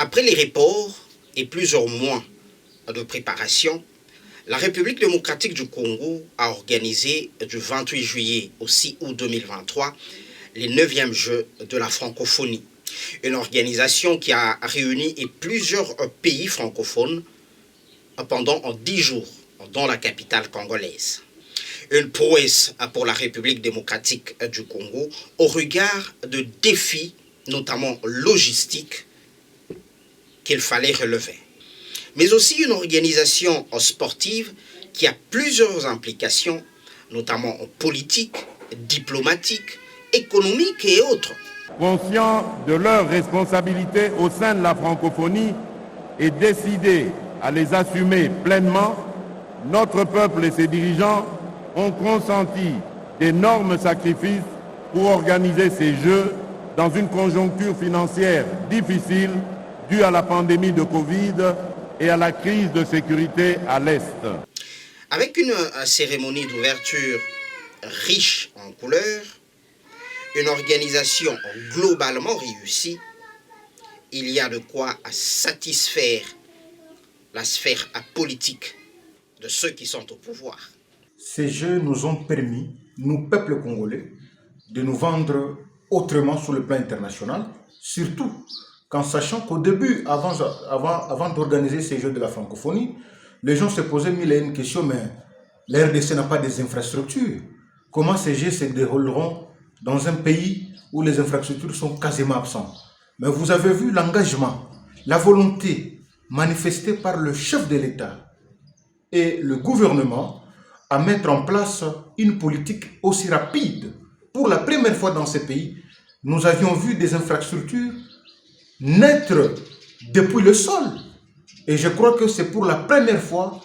Après les reports et plusieurs mois de préparation, la République démocratique du Congo a organisé du 28 juillet au 6 août 2023 les 9e Jeux de la francophonie. Une organisation qui a réuni plusieurs pays francophones pendant 10 jours dans la capitale congolaise. Une prouesse pour la République démocratique du Congo au regard de défis, notamment logistiques, qu'il fallait relever. Mais aussi une organisation sportive qui a plusieurs implications, notamment politiques, diplomatiques, économiques et autres. Conscients de leurs responsabilités au sein de la francophonie et décidés à les assumer pleinement, notre peuple et ses dirigeants ont consenti d'énormes sacrifices pour organiser ces Jeux dans une conjoncture financière difficile due à la pandémie de Covid et à la crise de sécurité à l'Est. Avec une cérémonie d'ouverture riche en couleurs, une organisation globalement réussie, il y a de quoi satisfaire la sphère politique de ceux qui sont au pouvoir. Ces Jeux nous ont permis, nous, peuple congolais, de nous vendre autrement sur le plan international, surtout qu'en sachant qu'au début, avant d'organiser ces Jeux de la francophonie, les gens se posaient mille et une questions, mais la RDC n'a pas des infrastructures. Comment ces Jeux se dérouleront dans un pays où les infrastructures sont quasiment absentes? Mais vous avez vu l'engagement, la volonté manifestée par le chef de l'État et le gouvernement à mettre en place une politique aussi rapide. Pour la première fois dans ce pays, nous avions vu des infrastructures naître depuis le sol. Et je crois que c'est pour la première fois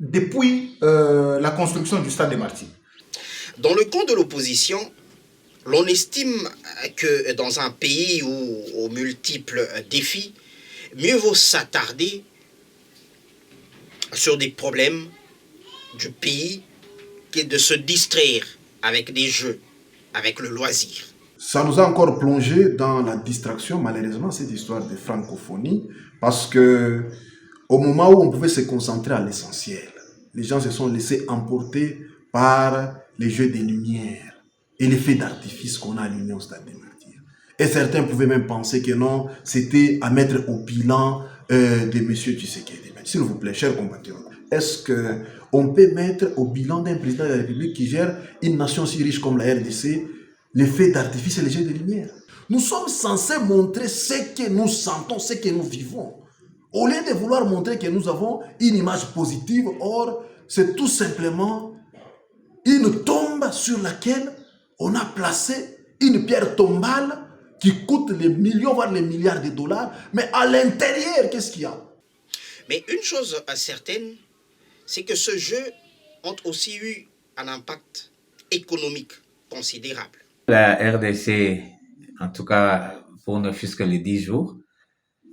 depuis la construction du stade des Martyrs. Dans le camp de l'opposition, l'on estime que dans un pays où, aux multiples défis, mieux vaut s'attarder sur des problèmes du pays que de se distraire avec des jeux, avec le loisir. Ça nous a encore plongé dans la distraction, malheureusement, cette histoire de francophonie, parce que au moment où on pouvait se concentrer à l'essentiel, les gens se sont laissés emporter par les jeux des lumières et l'effet d'artifice qu'on a allumé au stade des Martyrs. Et certains pouvaient même penser que non, c'était à mettre au bilan de M. Tshisekedi. S'il vous plaît, chers compatriotes, est-ce qu'on peut mettre au bilan d'un président de la République qui gère une nation si riche comme la RDC l'effet d'artifice et les jeux de lumière? Nous sommes censés montrer ce que nous sentons, ce que nous vivons. Au lieu de vouloir montrer que nous avons une image positive, or, c'est tout simplement une tombe sur laquelle on a placé une pierre tombale qui coûte les millions, voire les milliards de dollars. Mais à l'intérieur, qu'est-ce qu'il y a? Mais une chose certaine, c'est que ce jeu a aussi eu un impact économique considérable. La RDC, en tout cas pour ne fût-ce que les 10 jours,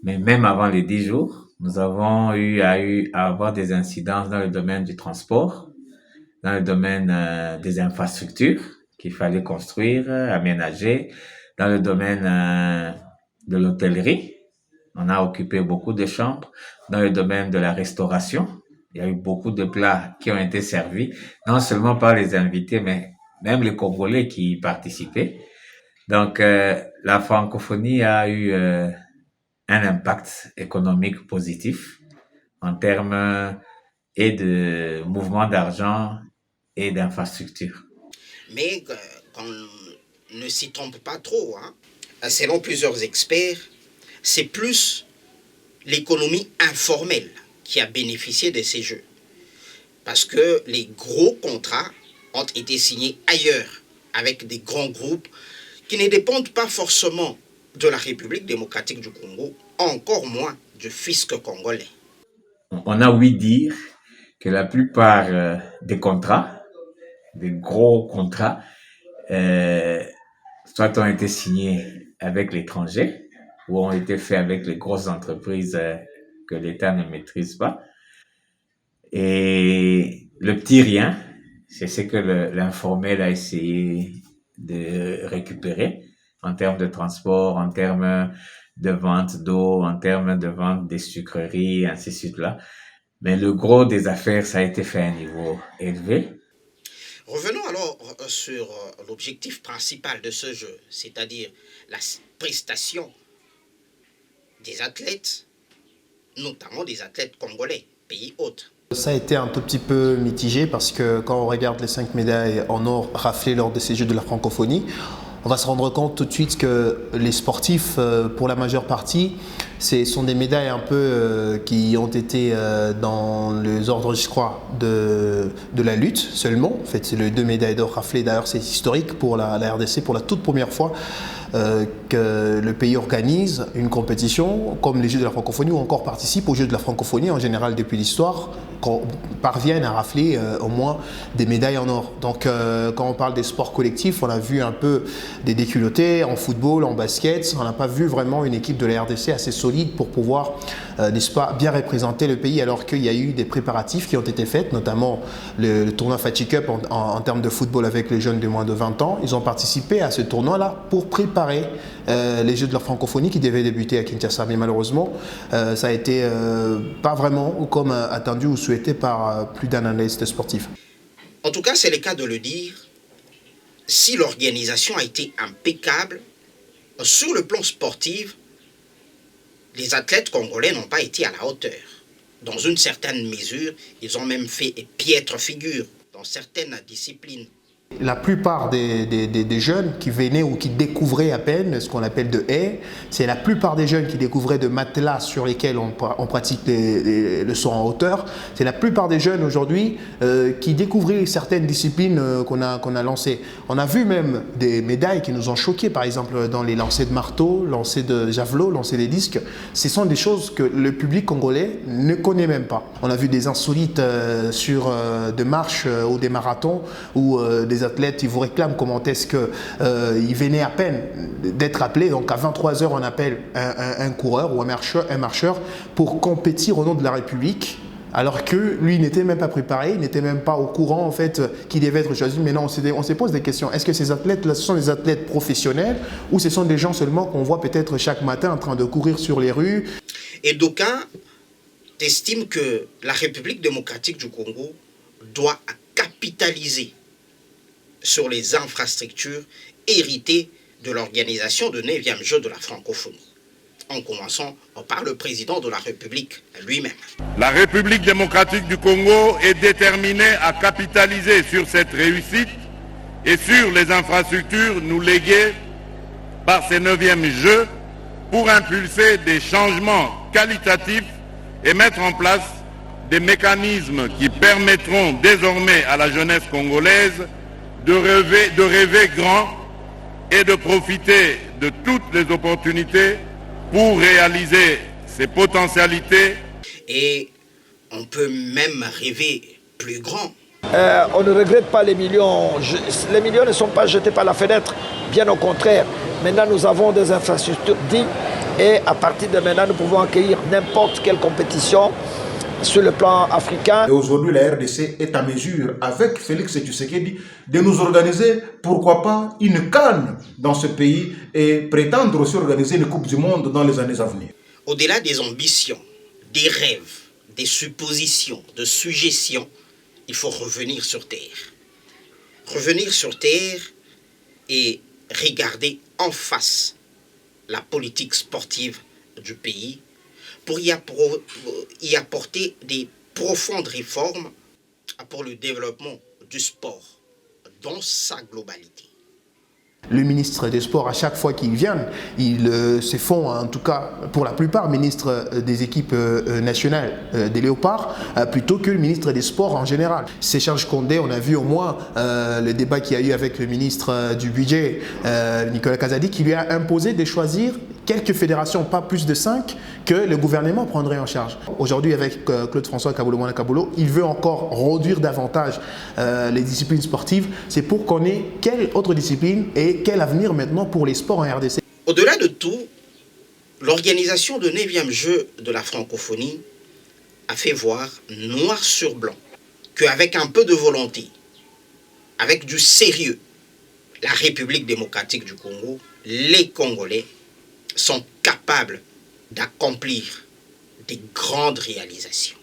mais même avant les 10 jours, nous avons eu à avoir des incidences dans le domaine du transport, dans le domaine des infrastructures qu'il fallait construire, aménager, dans le domaine de l'hôtellerie. On a occupé beaucoup de chambres. Dans le domaine de la restauration, il y a eu beaucoup de plats qui ont été servis, non seulement par les invités, mais même les Congolais qui y participaient. Donc, la francophonie a eu un impact économique positif en termes et de mouvement d'argent et d'infrastructures. Mais qu'on ne s'y trompe pas trop, hein. Selon plusieurs experts, c'est plus l'économie informelle qui a bénéficié de ces jeux. Parce que les gros contrats ont été signés ailleurs, avec des grands groupes qui ne dépendent pas forcément de la République démocratique du Congo, encore moins du fisc congolais. On a ouï dire que la plupart des contrats, des gros contrats, soit ont été signés avec l'étranger, ou ont été faits avec les grosses entreprises que l'État ne maîtrise pas. Et le petit rien, c'est ce que l'informel a essayé de récupérer en termes de transport, en termes de vente d'eau, en termes de vente des sucreries, ainsi de suite là. Mais le gros des affaires, ça a été fait à un niveau élevé. Revenons alors sur l'objectif principal de ce jeu, c'est-à-dire la prestation des athlètes, notamment des athlètes congolais, pays hôtes. Ça a été un tout petit peu mitigé parce que quand on regarde les 5 médailles en or raflées lors de ces Jeux de la francophonie, on va se rendre compte tout de suite que les sportifs, pour la majeure partie, ce sont des médailles un peu qui ont été dans les ordres, je crois, de la lutte seulement. En fait, c'est les 2 médailles d'or raflées. D'ailleurs, c'est historique pour la RDC, pour la toute première fois que le pays organise une compétition comme les Jeux de la francophonie ou encore participe aux Jeux de la francophonie en général depuis l'histoire, qu'on parvienne à rafler au moins des médailles en or. Donc quand on parle des sports collectifs, on a vu un peu des déculottés en football, en basket. On n'a pas vu vraiment une équipe de la RDC assez solide pour pouvoir, n'est-ce pas, bien représenter le pays, alors qu'il y a eu des préparatifs qui ont été faits, notamment le tournoi Fatih Cup en termes de football avec les jeunes de moins de 20 ans. Ils ont participé à ce tournoi-là pour préparer les Jeux de la francophonie qui devaient débuter à Kinshasa. Mais malheureusement, ça a été pas vraiment comme attendu ou souhaité par plus d'un analyste sportif. En tout cas, c'est le cas de le dire, si l'organisation a été impeccable, sur le plan sportif, les athlètes congolais n'ont pas été à la hauteur. Dans une certaine mesure, ils ont même fait piètre figure dans certaines disciplines. La plupart des jeunes qui venaient ou qui découvraient à peine ce qu'on appelle de haies, c'est la plupart des jeunes qui découvraient de matelas sur lesquels on pratique le saut en hauteur. C'est la plupart des jeunes aujourd'hui qui découvraient certaines disciplines qu'on a lancées. On a vu même des médailles qui nous ont choqués, par exemple dans les lancers de marteau, lancers de javelot, lancers des disques. Ce sont des choses que le public congolais ne connaît même pas. On a vu des insolites sur de marches ou des marathons où des athlètes, ils vous réclament comment est-ce qu'ils venaient à peine d'être appelés. Donc à 23h, on appelle un coureur ou un marcheur pour compétir au nom de la République. Alors que lui n'était même pas préparé, il n'était même pas au courant en fait qu'il devait être choisi. Mais non, on se pose des questions. Est-ce que ces athlètes-là, ce sont des athlètes professionnels ou ce sont des gens seulement qu'on voit peut-être chaque matin en train de courir sur les rues? Et d'aucuns estiment que la République démocratique du Congo doit capitaliser sur les infrastructures héritées de l'organisation de 9e Jeux de la francophonie, en commençant par le président de la République lui-même. La République démocratique du Congo est déterminée à capitaliser sur cette réussite et sur les infrastructures nous léguées par ces 9e Jeux pour impulser des changements qualitatifs et mettre en place des mécanismes qui permettront désormais à la jeunesse congolaise de rêver grand et de profiter de toutes les opportunités pour réaliser ses potentialités. Et on peut même rêver plus grand. On ne regrette pas les millions. Les millions ne sont pas jetés par la fenêtre, bien au contraire. Maintenant, nous avons des infrastructures dignes et à partir de maintenant, nous pouvons accueillir n'importe quelle compétition sur le plan africain. Et aujourd'hui, la RDC est à mesure, avec Félix Tshisekedi, de nous organiser, pourquoi pas, une CAN dans ce pays et prétendre aussi organiser une Coupe du Monde dans les années à venir. Au-delà des ambitions, des rêves, des suppositions, de suggestions, il faut revenir sur Terre. Revenir sur Terre et regarder en face la politique sportive du pays pour y apporter des profondes réformes pour le développement du sport dans sa globalité. Le ministre des Sports, à chaque fois qu'il vient, il se font, en tout cas pour la plupart, ministre des équipes nationales des Léopards, plutôt que le ministre des Sports en général. C'est Serge Condé, on a vu au moins le débat qu'il y a eu avec le ministre du Budget, Nicolas Kazadi, qui lui a imposé de choisir quelques fédérations, pas plus de 5, que le gouvernement prendrait en charge. Aujourd'hui, avec Claude-François Kaboulo-Mwana-Kaboulo, il veut encore réduire davantage les disciplines sportives. C'est pour qu'on ait quelle autre discipline et quel avenir maintenant pour les sports en RDC. Au-delà de tout, l'organisation de 9e Jeux de la francophonie a fait voir noir sur blanc qu'avec un peu de volonté, avec du sérieux, la République démocratique du Congo, les Congolais sont capables d'accomplir des grandes réalisations.